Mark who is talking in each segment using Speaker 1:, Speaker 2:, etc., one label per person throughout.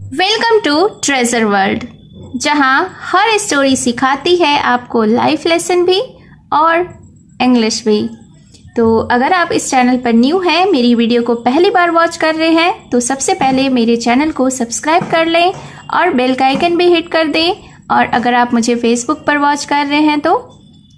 Speaker 1: Welcome to treasure world, जहां हर story सिखाती है आपको लाइफ लेसन भी और इंग्लिश भी। तो अगर आप इस चैनल पर न्यू हैं, मेरी वीडियो को पहली बार वॉच कर रहे हैं, तो सबसे पहले मेरे चैनल को सब्सक्राइब कर लें और बेल का आइकन भी हिट कर दें। और अगर आप मुझे फेसबुक पर वॉच कर रहे हैं तो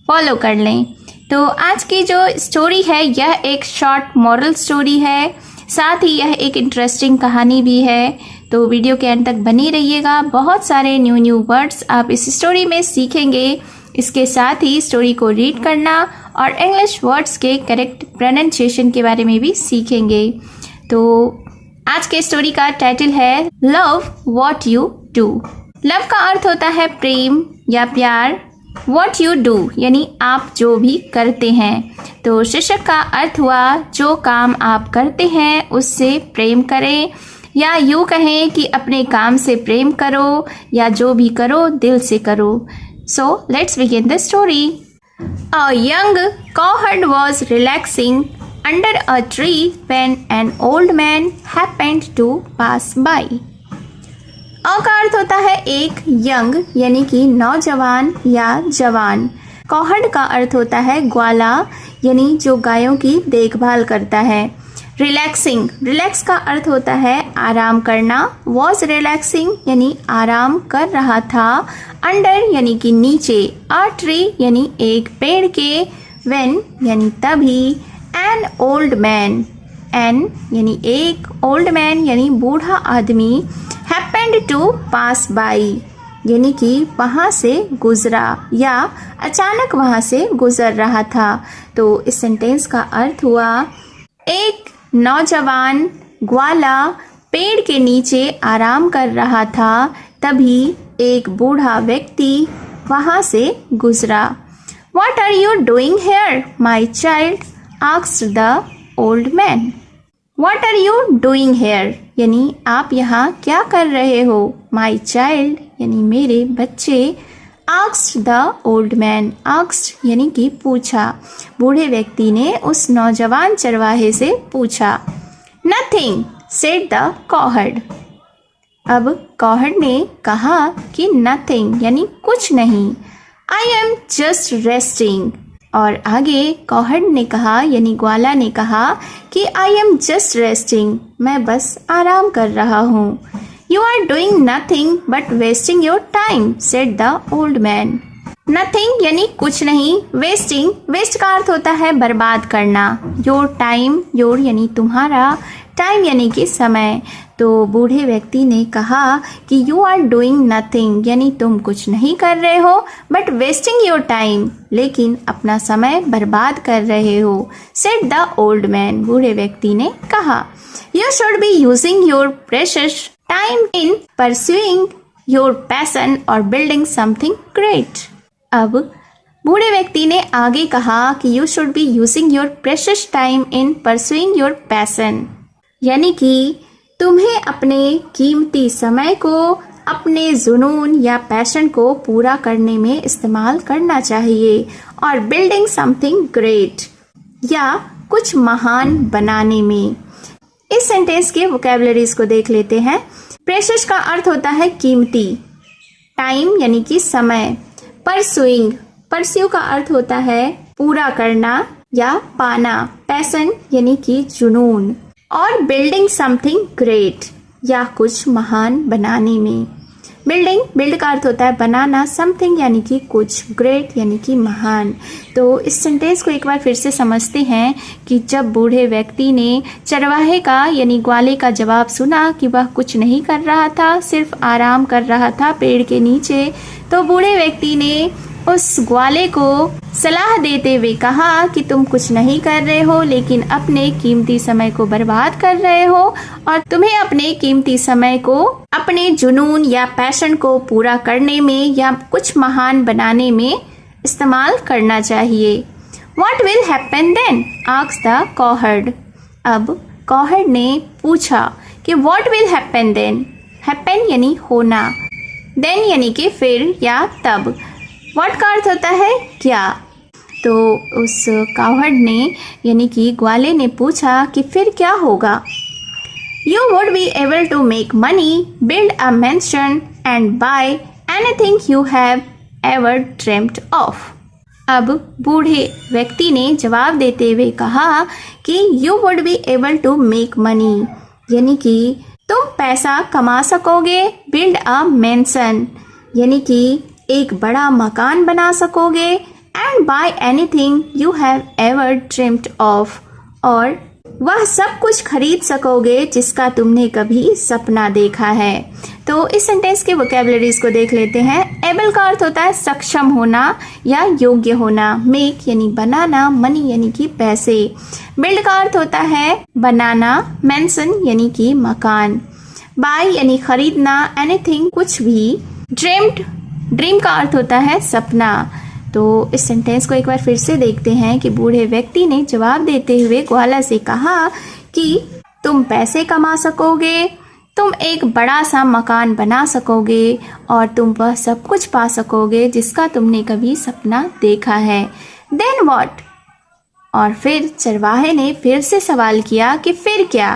Speaker 1: फॉलो कर लें। तो आज की जो स्टोरी है यह एक शॉर्ट मॉरल स्टोरी है, साथ ही यह एक इंटरेस्टिंग कहानी भी है। तो वीडियो के अंत तक बनी रहिएगा। बहुत सारे न्यू वर्ड्स आप इस स्टोरी में सीखेंगे। इसके साथ ही स्टोरी को रीड करना और इंग्लिश वर्ड्स के करेक्ट प्रोनाउंसिएशन के बारे में भी सीखेंगे। तो आज के स्टोरी का टाइटल है love what you do. Love का अर्थ होता है प्रेम या प्यार। व्हाट यू डू यानी आप जो भी करते हैं। तो शीर्षक का अर्थ हुआ जो काम आप करते हैं उससे प्रेम करें, या यूँ कहें कि अपने काम से प्रेम करो, या जो भी करो दिल से करो। So let's begin the story. A young cowherd was relaxing under a tree when an old man happened to pass by. अ का अर्थ होता है एक, यंग यानी कि नौजवान या जवान। कौहड़ का अर्थ होता है ग्वाला यानी जो गायों की देखभाल करता है। रिलैक्सिंग, रिलैक्स का अर्थ होता है आराम करना। वॉज रिलैक्सिंग यानी आराम कर रहा था। अंडर यानी कि नीचे। अ ट्री यानी एक पेड़ के। व्हेन यानी तभी। एन ओल्ड मैन, एन यानी एक, ओल्ड मैन यानी बूढ़ा आदमी। हैपेंड टू पास बाई यानी कि वहाँ से गुजरा या अचानक वहाँ से गुजर रहा था। तो इस सेंटेंस का अर्थ हुआ एक नौजवान ग्वाला पेड़ के नीचे आराम कर रहा था, तभी एक बूढ़ा व्यक्ति वहाँ से गुजरा। What are you doing here, my child? asked the old man. What are you doing here? यानी आप यहाँ क्या कर रहे हो। My child यानी मेरे बच्चे। asked the old man, asked यानी कि पूछा। बूढ़े व्यक्ति ने उस नौजवान चरवाहे से पूछा। Nothing, said the cowherd. अब कौहड़ ने कहा कि nothing यानी कुछ नहीं। I am just resting. और आगे कौहड़ ने कहा यानी ग्वाला ने कहा कि I am just resting, मैं बस आराम कर रहा हूँ। You are doing nothing but wasting your time, said the old man. Nothing यानी कुछ नहीं। Wasting, waste का अर्थ होता है बर्बाद करना। Your time, your यानी तुम्हारा, time यानी कि समय। तो बूढ़े व्यक्ति ने कहा कि you are doing nothing यानी तुम कुछ नहीं कर रहे हो, but wasting your time लेकिन अपना समय बर्बाद कर रहे हो। said the old man, बूढ़े व्यक्ति ने कहा You should be using your precious time in pursuing your passion or building something great. अब बूढ़े व्यक्ति ने आगे कहा कि you should be using your precious time in pursuing your passion, यानी कि तुम्हें अपने कीमती समय को अपने जुनून या पैशन को पूरा करने में इस्तेमाल करना चाहिए, और बिल्डिंग समथिंग ग्रेट या कुछ महान बनाने में। इस सेंटेंस के वोकैबुलरीज को देख लेते हैं। प्रेशियस का अर्थ होता है कीमती। टाइम यानी कि समय। परसुइंग, परस्यू का अर्थ होता है पूरा करना या पाना। पैशन यानी कि जुनून। और बिल्डिंग समथिंग ग्रेट या कुछ महान बनाने में। बिल्डिंग, बिल्ड का अर्थ होता है बनाना। समथिंग यानी कि कुछ। ग्रेट यानी कि महान। तो इस सेंटेंस को एक बार फिर से समझते हैं कि जब बूढ़े व्यक्ति ने चरवाहे का यानी ग्वाले का जवाब सुना कि वह कुछ नहीं कर रहा था, सिर्फ आराम कर रहा था पेड़ के नीचे, तो बूढ़े व्यक्ति ने उस ग्वाले को सलाह देते हुए कहा कि तुम कुछ नहीं कर रहे हो, लेकिन अपने कीमती समय को बर्बाद कर रहे हो, और तुम्हें अपने कीमती समय को अपने जुनून या पैशन को पूरा करने में या कुछ महान बनाने में इस्तेमाल करना चाहिए। What will happen then? asked the cowherd. अब कौहड़ ने पूछा कि what will happen then? happen यानी होना, then यानी कि फिर या तब। What का अर्थ होता है क्या। तो उस कावड़ ने यानी कि ग्वाले ने पूछा कि फिर क्या होगा। You would be able to make money, build a mansion and buy anything you have ever dreamt of. अब बूढ़े व्यक्ति ने जवाब देते हुए कहा कि you would be able to make money, यानी कि तुम पैसा कमा सकोगे, build a mansion, यानी कि एक बड़ा मकान बना सकोगे, and buy anything you have ever dreamt of, और वह सब कुछ खरीद सकोगे जिसका तुमने कभी सपना देखा है। तो इस सेंटेंस के वोकैबुलरीज को देख लेते हैं। एबल का अर्थ होता है सक्षम होना या योग्य होना। मेक यानी बनाना, मनी यानी कि पैसे। बिल्ड का अर्थ होता है बनाना, मैंसन यानी कि मकान। बाय यानी खरीदना, एनीथिंग कुछ भी। ड्रीम का अर्थ होता है सपना। तो इस सेंटेंस को एक बार फिर से देखते हैं कि बूढ़े व्यक्ति ने जवाब देते हुए ग्वाला से कहा कि तुम पैसे कमा सकोगे, तुम एक बड़ा सा मकान बना सकोगे और तुम वह सब कुछ पा सकोगे जिसका तुमने कभी सपना देखा है। Then what? और फिर चरवाहे ने फिर से सवाल किया कि फिर क्या?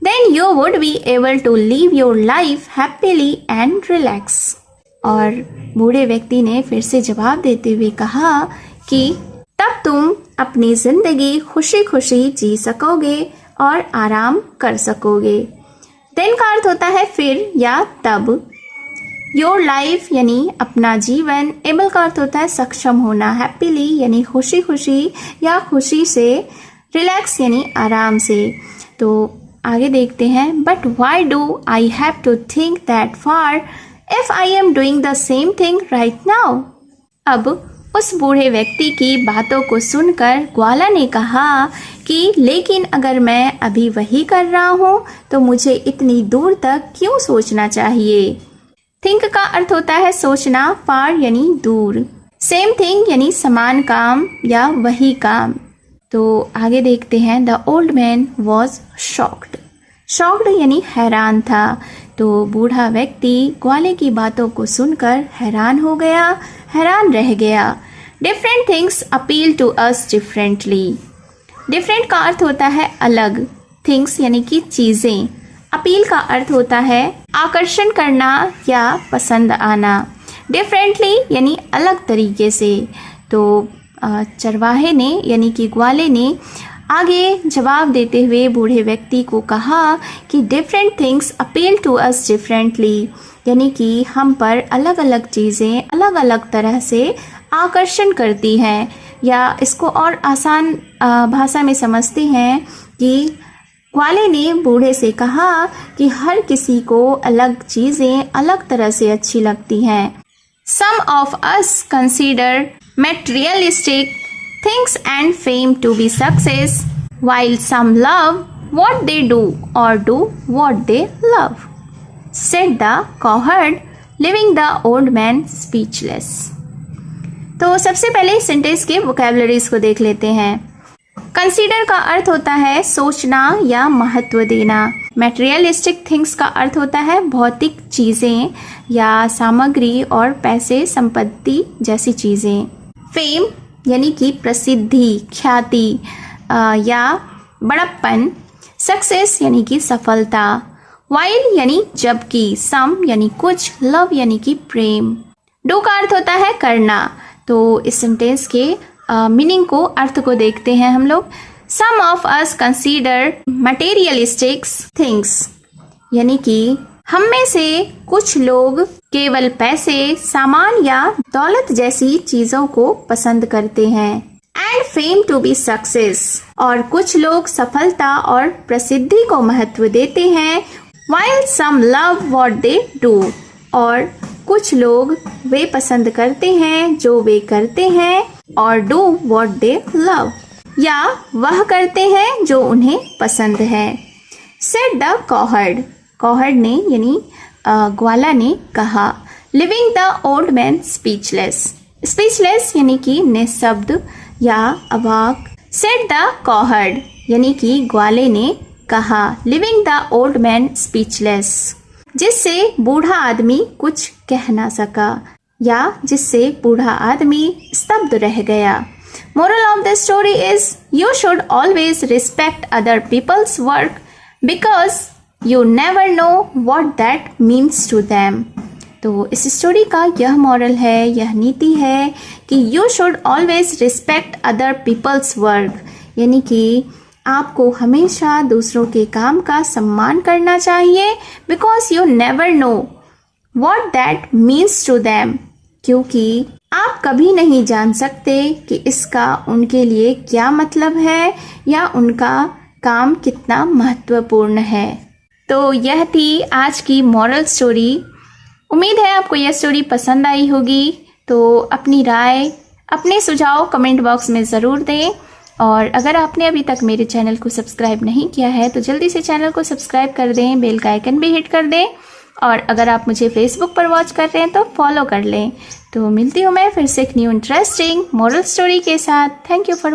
Speaker 1: Then you would be able to live your life happily and relax. और बूढ़े व्यक्ति ने फिर से जवाब देते हुए कहा कि तब तुम अपनी जिंदगी खुशी खुशी जी सकोगे और आराम कर सकोगे। देन का अर्थ होता है फिर या तब। योर लाइफ यानी अपना जीवन। एबल का अर्थ होता है सक्षम होना। हैप्पीली यानी खुशी खुशी या खुशी से। रिलैक्स यानी आराम से। तो आगे देखते हैं। But why do I have to think that far if I am doing the same thing right now? अब उस बूढ़े व्यक्ति की बातों को सुनकर ग्वाला ने कहा कि लेकिन अगर मैं अभी वही कर रहा हूँ तो मुझे इतनी दूर तक क्यों सोचना चाहिए। थिंक का अर्थ होता है सोचना, फार यानी दूर। सेम थिंग यानी समान काम या वही काम। तो आगे देखते हैं। The old man was shocked. Shocked यानी हैरान था। तो बूढ़ा व्यक्ति ग्वाले की बातों को सुनकर हैरान हो गया, हैरान रह गया। Different things appeal to us differently. Different का अर्थ होता है अलग। थिंग्स यानी कि चीज़ें। अपील का अर्थ होता है आकर्षण करना या पसंद आना। डिफरेंटली यानी अलग तरीके से। तो चरवाहे ने यानी कि ग्वाले ने आगे जवाब देते हुए बूढ़े व्यक्ति को कहा कि different things appeal to us differently, यानी कि हम पर अलग अलग चीज़ें अलग अलग तरह से आकर्षण करती हैं। या इसको और आसान भाषा में समझते हैं कि ग्वाले ने बूढ़े से कहा कि हर किसी को अलग चीज़ें अलग तरह से अच्छी लगती हैं। Some of us consider materialistic things and fame to be success, while some love what they do or do what they love, said the cowherd, leaving the old man speechless. तो सबसे पहले सेंटेंस के vocabularies को देख लेते हैं। Consider का अर्थ होता है सोचना या महत्व देना। मटेरियलिस्टिक थिंग्स का अर्थ होता है भौतिक चीज़ें या सामग्री और पैसे, संपत्ति जैसी चीज़ें। फेम यानी कि प्रसिद्धि, ख्याति या बड़प्पन। सक्सेस यानी कि सफलता। वाइल यानी जबकि। सम यानी कुछ। लव यानी कि प्रेम। डू का अर्थ होता है करना। तो इस सेंटेंस के मीनिंग को, अर्थ को देखते हैं हम लोग। Some of us consider materialistic things, यानी कि हम में से कुछ लोग केवल पैसे, सामान या दौलत जैसी चीजों को पसंद करते हैं। And fame to be success, और कुछ लोग सफलता और प्रसिद्धि को महत्व देते हैं। While some love what they do, और कुछ लोग वे पसंद करते हैं जो वे करते हैं। और डू व्हाट दे लव, या वह करते हैं जो उन्हें पसंद है। सेड द कॉहर्ड, कॉहर्ड ने यानी ग्वाला ने कहा। Living the old man speechless, speechless यानी कि निःशब्द या अवाक। सेड द कॉहर्ड यानी कि ग्वाले ने कहा। Living the old man speechless, जिससे बूढ़ा आदमी कुछ कह ना सका या जिससे बूढ़ा आदमी स्तब्ध रह गया। Moral of the story is you should always respect other people's work because you never know what that means to them. तो इस स्टोरी का यह मॉरल है, यह नीति है कि you should always respect other people's work, यानी कि आपको हमेशा दूसरों के काम का सम्मान करना चाहिए। Because you never know what that means to them, क्योंकि आप कभी नहीं जान सकते कि इसका उनके लिए क्या मतलब है या उनका काम कितना महत्वपूर्ण है। तो यह थी आज की मॉरल स्टोरी। उम्मीद है आपको यह स्टोरी पसंद आई होगी। तो अपनी राय, अपने सुझाव कमेंट बॉक्स में ज़रूर दें। और अगर आपने अभी तक मेरे चैनल को सब्सक्राइब नहीं किया है तो जल्दी से चैनल को सब्सक्राइब कर दें, बेल का आइकन भी हिट कर दें। और अगर आप मुझे फेसबुक पर वॉच कर रहे हैं तो फॉलो कर लें। तो मिलती हूँ मैं फिर से एक न्यू इंटरेस्टिंग मॉरल स्टोरी के साथ। Thank you for